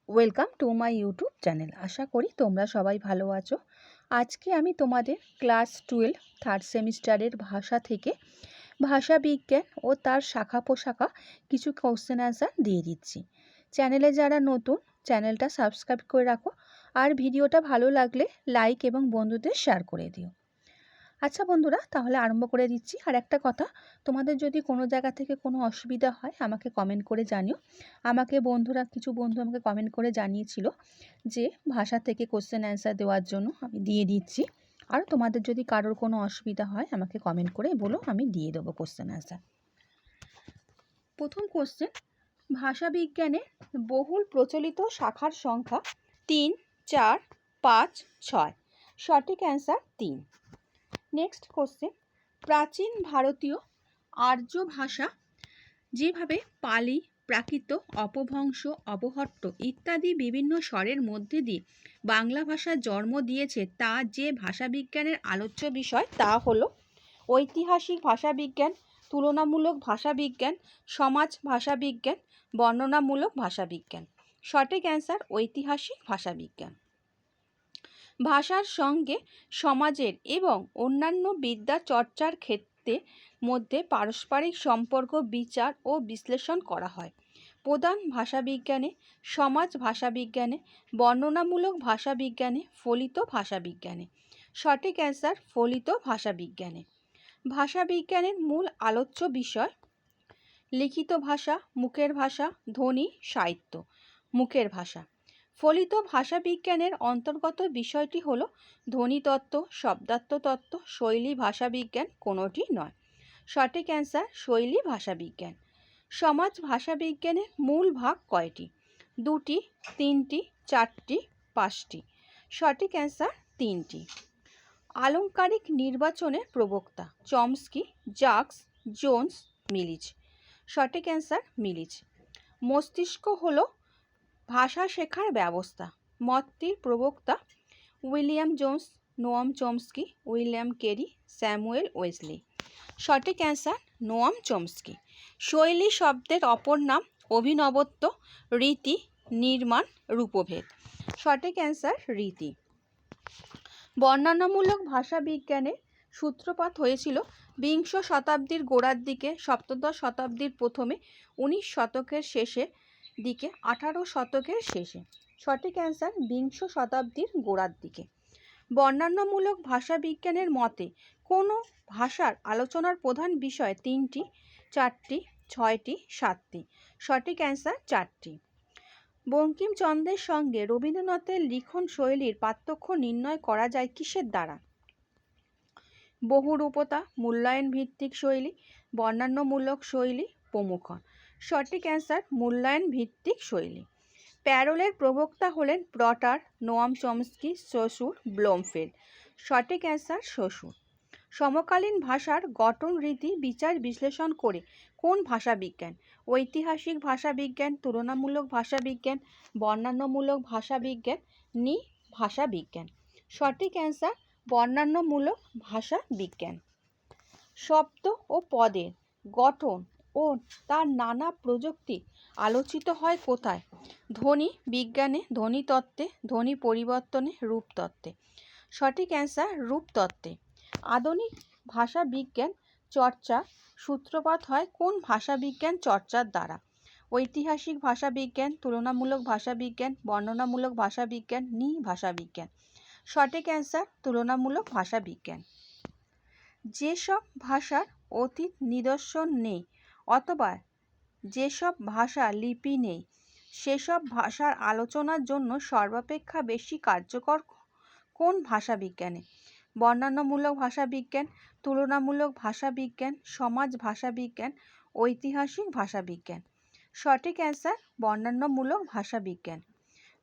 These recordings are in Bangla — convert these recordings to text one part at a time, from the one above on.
Welcome to my YouTube channel. আশা করি তোমরা সবাই ভালো আছো। আজকে আমি তোমাদের ক্লাস 12 থার্ড সেমিস্টারের ভাষা থেকে ভাষা বিজ্ঞান ও তার শাখা পোশাখা কিছু কোশ্চেন অ্যান্সার দিয়ে দিচ্ছি। চ্যানেলে যারা নতুন, চ্যানেলটা সাবস্ক্রাইব করে রাখো, আর ভিডিওটা ভালো লাগলে লাইক এবং বন্ধুদের শেয়ার করে দিও। আচ্ছা বন্ধুরা, তাহলে আরম্ভ করে দিচ্ছি। আর একটা কথা, তোমাদের যদি কোনো জায়গা থেকে কোনো অসুবিধা হয় আমাকে কমেন্ট করে জানিও। কিছু বন্ধু আমাকে কমেন্ট করে জানিয়েছিল যে ভাষা থেকে কোশ্চেন অ্যান্সার দেওয়ার জন্য, আমি দিয়ে দিচ্ছি। আর তোমাদের যদি কারোর কোনো অসুবিধা হয় আমাকে কমেন্ট করে বলো, আমি দিয়ে দেবো কোশ্চেন অ্যান্সার। প্রথম কোশ্চেন, ভাষা বিজ্ঞানে বহুল প্রচলিত শাখার সংখ্যা 3, 4, 5, 6। সঠিক অ্যান্সার 3। নেক্সট কোশ্চেন, প্রাচীন ভারতীয় আর্য ভাষা যেভাবে পালি, প্রাকৃত, অপভ্রংশ, অবহট্ট ইত্যাদি বিভিন্ন স্বরের মধ্যে দিয়ে বাংলা ভাষার জন্ম দিয়েছে, তা যে ভাষাবিজ্ঞানের আলোচ্য বিষয় তা হলো ঐতিহাসিক ভাষাবিজ্ঞান, তুলনামূলক ভাষাবিজ্ঞান, সমাজ ভাষাবিজ্ঞান, বর্ণনামূলক ভাষাবিজ্ঞান। সঠিক অ্যান্সার ঐতিহাসিক ভাষাবিজ্ঞান। ভাষার সঙ্গে সমাজের এবং অন্যান্য বিদ্যা চর্চার ক্ষেত্রে মধ্যে পারস্পরিক সম্পর্ক বিচার ও বিশ্লেষণ করা হয়। প্রধান ভাষাবিজ্ঞানে, সমাজ ভাষাবিজ্ঞানে, বর্ণনামূলক ভাষাবিজ্ঞানে, ফলিত ভাষাবিজ্ঞানে। সঠিক অ্যান্সার ফলিত ভাষাবিজ্ঞানে। ভাষাবিজ্ঞানের মূল আলোচ্য বিষয় লিখিত ভাষা, মুখের ভাষা, ধ্বনি, সাহিত্য। মুখের ভাষা। ফলিত ভাষাবিজ্ঞানের অন্তর্গত বিষয়টি হল ধ্বনিতত্ত্ব, শব্দার্থ তত্ত্ব, শৈলী ভাষাবিজ্ঞান কোনোটি নয়। সঠিক অ্যান্সার শৈলী ভাষাবিজ্ঞান। সমাজ ভাষাবিজ্ঞানের মূল ভাগ কয়টি? 2টি, 3টি, 4টি, 5টি। সঠিক অ্যান্সার 3টি। আলংকারিক নির্বাচনের প্রবক্তা চমস্কি, জাক্স, জোন্স, মিলিচ। সঠিক অ্যান্সার মিলিচ। মস্তিষ্ক হলো ভাষা শেখার ব্যবস্থা মতটির প্রবক্তা William Jones, Noam Chomsky, William Carey, Samuel Wesley. সঠিক অ্যান্সার নোয়াম চমস্কি। শৈলী শব্দের অপর নাম অভিনবত্ব, রীতি, নির্মাণ, রূপভেদ। সঠিক অ্যান্সার রীতি। বর্ণনামূলক ভাষাবিজ্ঞানের সূত্রপাত হয়েছিল বিংশ শতাব্দীর গোড়ার দিকে, সপ্তদশ শতাব্দীর প্রথমে, 19 শতকের শেষে দিকে, 18 শতকের শেষে। সঠিক অ্যান্সার বিংশ শতাব্দীর গোড়ার দিকে। বর্ণনামূলক ভাষাবিজ্ঞানের মতে কোনো ভাষার আলোচনার প্রধান বিষয় 3টি, 4টি, 6টি, 7টি। সঠিক অ্যান্সার 4টি। বঙ্কিমচন্দ্রের সঙ্গে রবীন্দ্রনাথের লিখন শৈলীর পার্থক্য নির্ণয় করা যায় কিসের দ্বারা? বহুরূপতা, মূল্যায়ন ভিত্তিক শৈলী, বর্ণনামূলক শৈলী প্রমুখ। সঠিক অ্যান্সার মূল্যায়ন ভিত্তিক শৈলী। প্যারোলের প্রবক্তা হলেন প্রটার, নোয়াম চমস্কি, সসুর, ব্লোমফেল্ড। সঠিক অ্যান্সার সসুর। সমকালীন ভাষার গঠন রীতি বিচার বিশ্লেষণ করে কোন ভাষাবিজ্ঞান? ঐতিহাসিক ভাষাবিজ্ঞান, তুলনামূলক ভাষাবিজ্ঞান, বর্ণনামূলক ভাষাবিজ্ঞান, ভাষাবিজ্ঞান। সঠিক অ্যান্সার বর্ণনামূলক ভাষাবিজ্ঞান। শব্দ ও পদের গঠন ও তার নানা প্রযুক্তি আলোচিত হয় কোথায়? ধ্বনি বিজ্ঞানে, ধ্বনিতত্ত্বে, ধ্বনি পরিবর্তনে, রূপতত্ত্বে। সঠিক অ্যান্সার রূপতত্ত্বে। আধুনিক ভাষাবিজ্ঞান চর্চা সূত্রপাত হয় কোন ভাষাবিজ্ঞান চর্চার দ্বারা? ঐতিহাসিক ভাষাবিজ্ঞান, তুলনামূলক ভাষাবিজ্ঞান, বর্ণনামূলক ভাষাবিজ্ঞান, ভাষাবিজ্ঞান। সঠিক অ্যান্সার তুলনামূলক ভাষাবিজ্ঞান। যেসব ভাষার অতীত নিদর্শন নেই অথবা যেসব ভাষা লিপি নেই সেসব ভাষার আলোচনার জন্য সর্বাপেক্ষা বেশি কার্যকর কোন ভাষাবিজ্ঞানে? বর্ণনামূলক ভাষাবিজ্ঞান, তুলনামূলক ভাষাবিজ্ঞান, সমাজ ভাষাবিজ্ঞান, ঐতিহাসিক ভাষাবিজ্ঞান। সঠিক অ্যান্সার বর্ণনামূলক ভাষাবিজ্ঞান।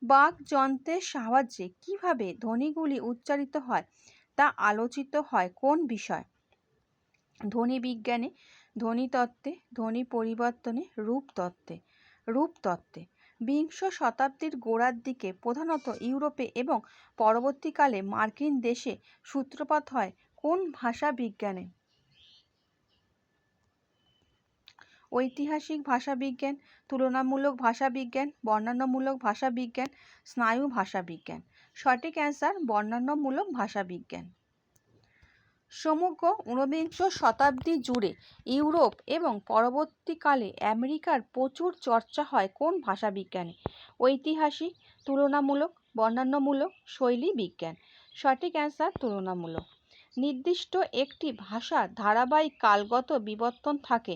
বাকযন্ত্রের সাহায্যে কিভাবে ধ্বনিগুলি উচ্চারিত হয় তা আলোচিত হয় কোন বিষয়? ধ্বনি বিজ্ঞানে, ধ্বনিতত্ত্বে, ধ্বনি পরিবর্তনে, রূপতত্ত্বে। রূপতত্ত্বে। বিংশ শতাব্দীর গোড়ার দিকে প্রধানত ইউরোপে এবং পরবর্তীকালে মার্কিন দেশে সূত্রপাত হয় কোন ভাষা বিজ্ঞানে? ঐতিহাসিক ভাষাবিজ্ঞান, তুলনামূলক ভাষাবিজ্ঞান, বর্ণনামূলক ভাষাবিজ্ঞান, স্নায়ু ভাষাবিজ্ঞান। সঠিক অ্যান্সার বর্ণনামূলক ভাষাবিজ্ঞান। সমগ্র ঊনবিংশ শতাব্দী জুড়ে ইউরোপ এবং পরবর্তীকালে আমেরিকার প্রচুর চর্চা হয় কোন ভাষাবিজ্ঞানে? ঐতিহাসিক, তুলনামূলক, বর্ণনামূলক, শৈলী বিজ্ঞান। সঠিক অ্যান্সার তুলনামূলক। নির্দিষ্ট একটি ভাষার ধারাবাহিক কালগত বিবর্তন থাকে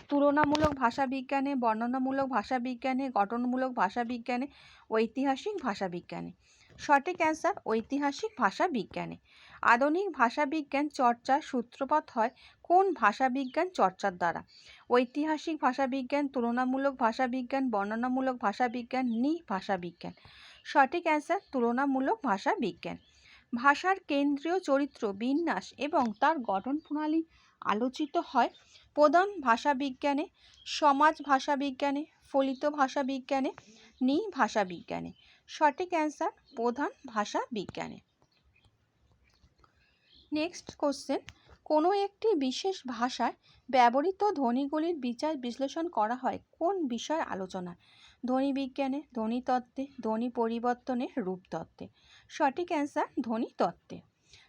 তুলনামূলক ভাষাবিজ্ঞানে, বর্ণনামূলক ভাষাবিজ্ঞানে, গঠনমূলক ভাষাবিজ্ঞানে, ঐতিহাসিক ভাষাবিজ্ঞানে। সঠিক অ্যান্সার ঐতিহাসিক ভাষাবিজ্ঞানে। আধুনিক ভাষাবিজ্ঞান চর্চার সূত্রপাত হয় কোন ভাষাবিজ্ঞান চর্চার দ্বারা? ঐতিহাসিক ভাষাবিজ্ঞান, তুলনামূলক ভাষাবিজ্ঞান, বর্ণনামূলক ভাষাবিজ্ঞান, ভাষাবিজ্ঞান। সঠিক অ্যান্সার তুলনামূলক ভাষাবিজ্ঞান। ভাষার কেন্দ্রীয় চরিত্র, বিন্যাস এবং তার গঠন প্রণালী আলোচিত হয় প্রধান ভাষাবিজ্ঞানে, সমাজ ভাষাবিজ্ঞানে, ফলিত ভাষাবিজ্ঞানে, ভাষাবিজ্ঞানে। সঠিক অ্যান্সার প্রধান ভাষাবিজ্ঞানে। নেক্সট কোশ্চেন, কোনো একটি বিশেষ ভাষায় ব্যবহৃত ধ্বনিগুলির বিচার বিশ্লেষণ করা হয় কোন বিষয়ের আলোচনায়? ধ্বনিবিজ্ঞানে, ধ্বনিতত্ত্বে, ধ্বনি পরিবর্তনে, রূপতত্ত্বে। সঠিক অ্যান্সার ধ্বনিতত্ত্বে।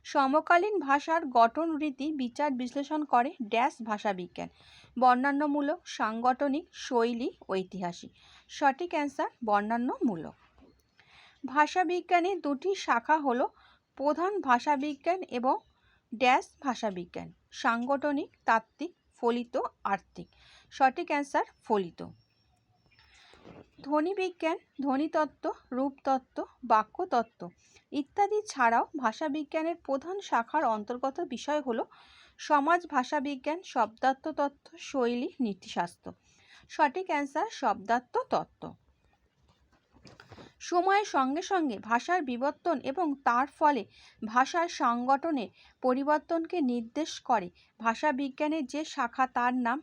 সমকালীন ভাষার গঠন রীতি বিচার বিশ্লেষণ করে ভাষাবিজ্ঞান? বর্ণনামূলক, সাংগঠনিক, শৈলী, ঐতিহাসিক। সঠিক অ্যান্সার বর্ণনামূলক। ভাষাবিজ্ঞানের দুটি শাখা হলো প্রধান ভাষাবিজ্ঞান এবং ভাষাবিজ্ঞান, সাংগঠনিক, তাত্ত্বিক, ফলিত, আর্থিক। সঠিক অ্যান্সার ফলিত। ধ্বনিবিজ্ঞান, ধ্বনিতত্ত্ব, রূপতত্ত্ব, বাক্যতত্ত্ব ইত্যাদি ছাড়াও ভাষাবিজ্ঞানের প্রধান শাখার অন্তর্গত বিষয় হলো সমাজ ভাষাবিজ্ঞান, শব্দার্থ তত্ত্ব, শৈলী, নীতিশাস্ত্র। সঠিক অ্যান্সার শব্দার্থ তত্ত্ব। সময়ের সঙ্গে সঙ্গে ভাষার বিবর্তন এবং তার ফলে ভাষার সংগঠনে পরিবর্তনকে নির্দেশ করে ভাষাবিজ্ঞানের যে শাখা তার নাম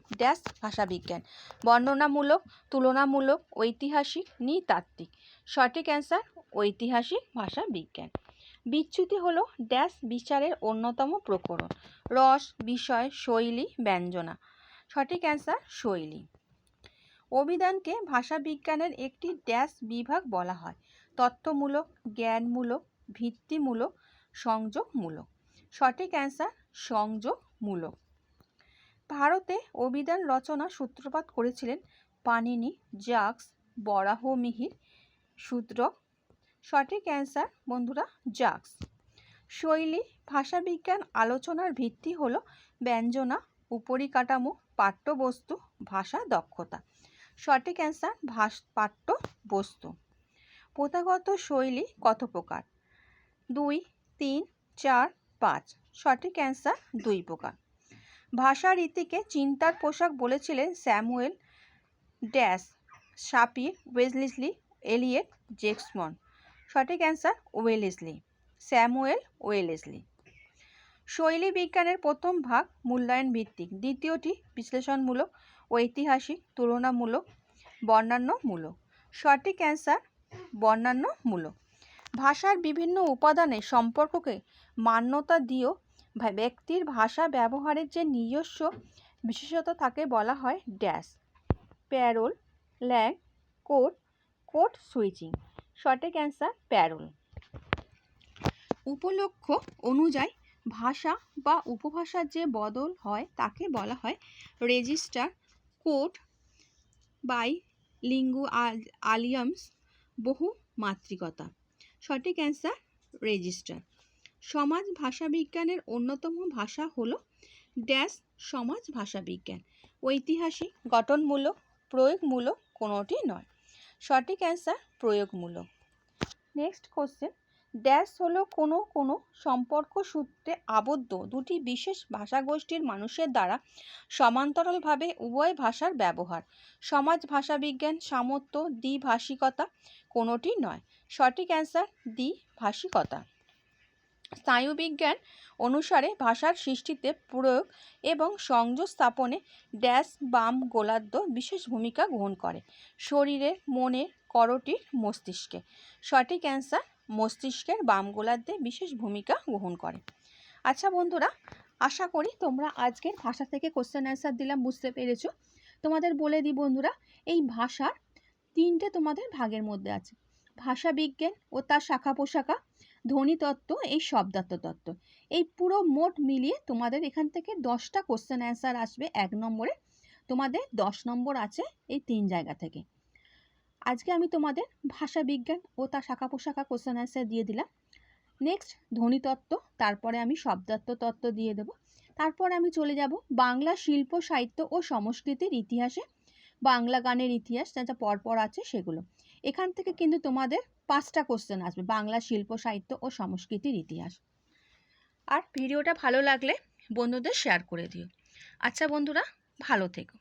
ভাষাবিজ্ঞান? বর্ণনামূলক, তুলনামূলক, ঐতিহাসিক, নৃতাত্ত্বিক। সঠিক অ্যান্সার ঐতিহাসিক ভাষাবিজ্ঞান। বিচ্যুতি হলো বিচারের অন্যতম প্রকরণ? রস, বিষয়, শৈলী, ব্যঞ্জনা। সঠিক অ্যান্সার শৈলী। অভিধানকে ভাষাবিজ্ঞানের একটি বিভাগ বলা হয়? তত্ত্বমূলক, জ্ঞানমূলক, ভিত্তিমূলক, সংযোগমূলক। সঠিক অ্যান্সার সংযোগমূলক। ভারতে অভিধান রচনা সূত্রপাত করেছিলেন পাণিনি, জাক্স, বরাহমিহির, শূদ্রক। সঠিক অ্যান্সার বন্ধুরা জাক্স। শৈলী ভাষাবিজ্ঞান আলোচনার ভিত্তি হলো ব্যঞ্জনা, উপরিকাঠামো, পাঠ্যবস্তু, ভাষা দক্ষতা। সঠিক অ্যান্সার পাঠ্যবস্তু। প্রথাগত শৈলী কত প্রকার? 2, 3, 4, 5। সঠিক অ্যান্সার 2 প্রকার। ভাষা রীতিকে চিন্তার পোশাক বলেছিলেন স্যামুয়েল শাপির, ওয়েলেসলি, এলিয়েট, জেক্সমন। সঠিক অ্যান্সার ওয়েলেসলি, স্যামুয়েল ওয়েলেসলি। শৈলী বিজ্ঞানের প্রথম ভাগ মূল্যায়ন ভিত্তিক, দ্বিতীয়টি বিশ্লেষণমূলক, ঐতিহাসিক, তুলনামূলক, বর্ণনামূলক। সঠিক অ্যান্সার বর্ণনামূলক। ভাষার বিভিন্ন উপাদানের সম্পর্ককে মান্যতা দিয়েও ব্যক্তির ভাষা ব্যবহারের যে নিজস্ব বিশেষতা তাকে বলা হয় প্যারোল, ল্যাং, কোড সুইচিং। সঠিক অ্যান্সার প্যারোল। উপলক্ষ অনুযায়ী ভাষা বা উপভাষার যে বদল হয় তাকে বলা হয় রেজিস্টার, কোড, লিঙ্গুয়ালিয়ামস, বহু মাত্রিকতা। সঠিক অ্যান্সার রেজিস্টার। সমাজ ভাষাবিজ্ঞানের অন্যতম ভাষা হলো সমাজ ভাষাবিজ্ঞান? ঐতিহাসিক, গঠনমূলক, প্রয়োগমূলক, কোনোটি নয়। সঠিক অ্যান্সার প্রয়োগমূলক। নেক্সট কোশ্চেন, হলো কোনো সম্পর্ক সূত্রে আবদ্ধ দুটি বিশেষ ভাষাগোষ্ঠীর মানুষের দ্বারা সমান্তরালভাবে উভয় ভাষার ব্যবহার? সমাজ ভাষাবিজ্ঞান, সামর্থ্য, দ্বিভাষিকতা, কোনোটি নয়। সঠিক অ্যান্সার দ্বিভাষিকতা। স্নায়ুবিজ্ঞান অনুসারে ভাষার সৃষ্টিতে প্রয়োগ এবং সংযোগ স্থাপনে বাম গোলার্ধ বিশেষ ভূমিকা গ্রহণ করে? শরীরের, মনের, করটির, মস্তিষ্কে। সঠিক অ্যান্সার মস্তিষ্কের বাম গোলার্ধে বিশেষ ভূমিকা গ্রহণ করে। আচ্ছা বন্ধুরা, আশা করি তোমরা আজকের ভাষা থেকে কোশ্চেন অ্যান্সার দিলাম বুঝতে পেরেছো। তোমাদের বলে দিই বন্ধুরা, এই ভাষার 3টে তোমাদের ভাগের মধ্যে আছে। ভাষা বিজ্ঞান ও তার শাখা পোশাখা, ধ্বনিতত্ত্ব, এই শব্দার্থ তত্ত্ব। এই পুরো মোট মিলিয়ে তোমাদের এখান থেকে 10টা কোশ্চেন অ্যান্সার আসবে 1 নম্বরে। তোমাদের 10 নম্বর আছে এই 3 জায়গা থেকে। আজকে আমি তোমাদের ভাষা বিজ্ঞান ও তার শাখা পোশাখা কোশ্চেন অ্যান্সার দিয়ে দিলাম। নেক্সট ধ্বনিতত্ত্ব, তারপরে আমি শব্দার্থ তত্ত্ব দিয়ে দেব। তারপর আমি চলে যাব বাংলা শিল্প সাহিত্য ও সংস্কৃতির ইতিহাসে, বাংলা গানের ইতিহাস যা যা পরপর আছে সেগুলো। এখান থেকে কিন্তু তোমাদের 5টা কোশ্চেন আসবে বাংলা শিল্প সাহিত্য ও সংস্কৃতির ইতিহাস। আর ভিডিওটা ভালো লাগলে বন্ধুদের শেয়ার করে দিও। আচ্ছা বন্ধুরা, ভালো থেকো।